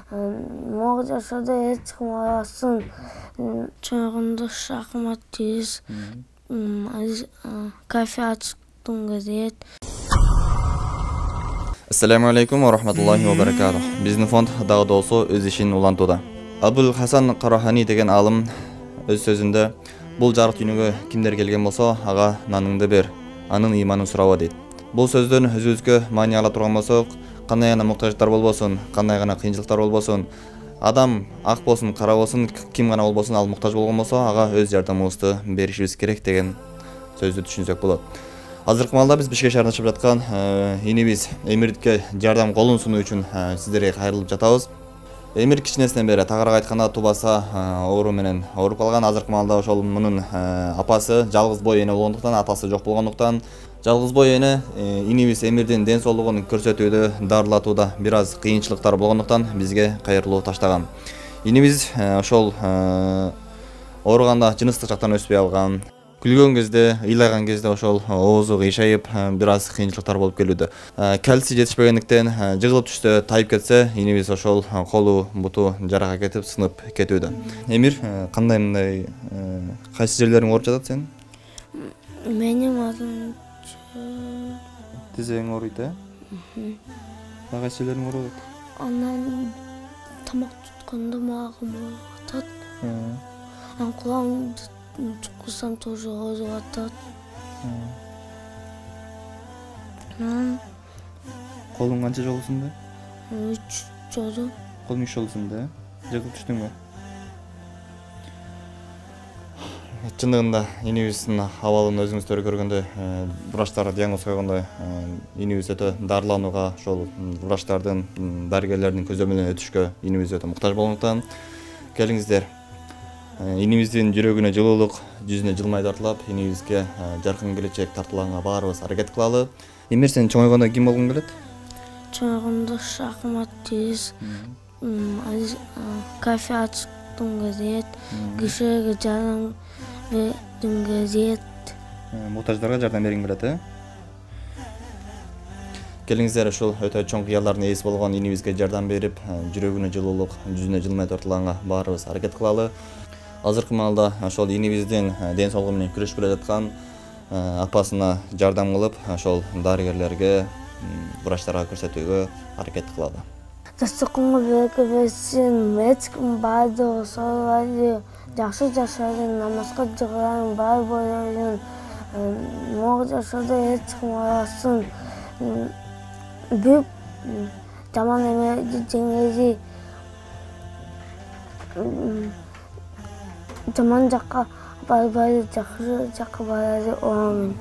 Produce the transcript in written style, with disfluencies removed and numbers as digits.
Могу жашоодо эч ким албасын. Чоңойгондо шахмат, теннис, кафе ачтым кезет. Assalamu alaikum wa rahmatullahi wa barakatuh. Bizni fond dagı dolsu öz işin ulantuda. Abul Hasan Qarahani деген alım öz sözünde bul jarık günüge kimler kelgen bolsa aga nanыңды бер, анын иманын сураба дейт. Бул сөздөн өзүбүзгө маани ала турган болсок, кандай гана муктаждар болбосун, кандай гана кыйынчылыктар болбосун, адам ак болсун, кара болсун, ким гана болбосун ал муктаж болгон болсо, ага өз жардамыбызды беришибиз керек деген сөздү түшүнсөк болот. Азыркы маалда биз Бишкек шаарында чыгып жаткан инибиз Эмирдикке жардам колун сунуу үчүн сиздерге кайрылып жатабыз. Эмир кичинесинен бери тагыраак айтканда тубаса оору менен ооруп калган. Азыркы маалда ошол мунун апасы жалгыз бой эне болгондуктан, атасы жок болгондуктан жалгыз бой эне инибиз Эмирдин ден соолугун көрсөтүүдө, дарылатууда бир аз кыйынчылыктар болгондуктан бизге кайрылуу таштаган. Инибиз ошол ооруганда жыныстык жактан өспөй алган. Күлгөн кезде, ыйлаган кезде ошол оозу кыйшайып, бир аз кыйынчылыктар болуп келүүдө. Кальций жетишпегендиктен жыгылып түштө, тайып кетсе, инибиз ошол колу, буту жарака кетип, сынып кетүүдө. Эмир, кандай мындай кайсы жерлериң ооруп жатат сенин? Менин атым Тизең ооруйт, Дагы кайсы жерлериң ооруп атат? анан тамак тутканда мага атат. Кулагымды чуксам тоже ооруп атат. Колуң канча жолусунда? 3 жолу. Колуң 3 жолусунда, жыгылып түштүңбү? Чындыгында инибиздин абалын өзүңүздөр көргөндө, врачтар диагноз койгондой, инибиз өтө дарыланууга, ошол врачтардын, дарыгерлердин көзөмөлүнөн өтүшкө инибиз өтө муктаж болгондуктан келиңиздер. Инибиздин жүрөгүнө жылуулук, жүзүнө жылмай тартылап, инибизге жаркын келечек тартылганга баарыбыз аракет кылалы. Эмир, сен чоңойгондо ким болгоң келет? Чоңойгондо шахмат, теннис, кафе ачтым кезет, кишиге жардам бердим кезет. Муктаждарга жардам бергиң келет, Келиңиздер, ушул өтө чоң кыялдардын ээси болгон инибизге жардам берип, жүрөгүнө жылуулук, жүзүнө жылмай тартылганга баарыбыз аракет кылалы. Азыркы маалда ошол инибиздин ден соолугу менен күрөшүп келе жаткан апасына жардам кылып, ошол дарыгерлерге, врачтарга көрсөтүүгө аракет кылалы. Жастыкымга береке берсин, эч ким баардыгы соолайы, жакшы жашайын, намазга жыгылайын, бай болоюн, могу жашоодо эч ким албасын. Büyük zaman emeği cengezi zaman jakka bay jakka bay olamın.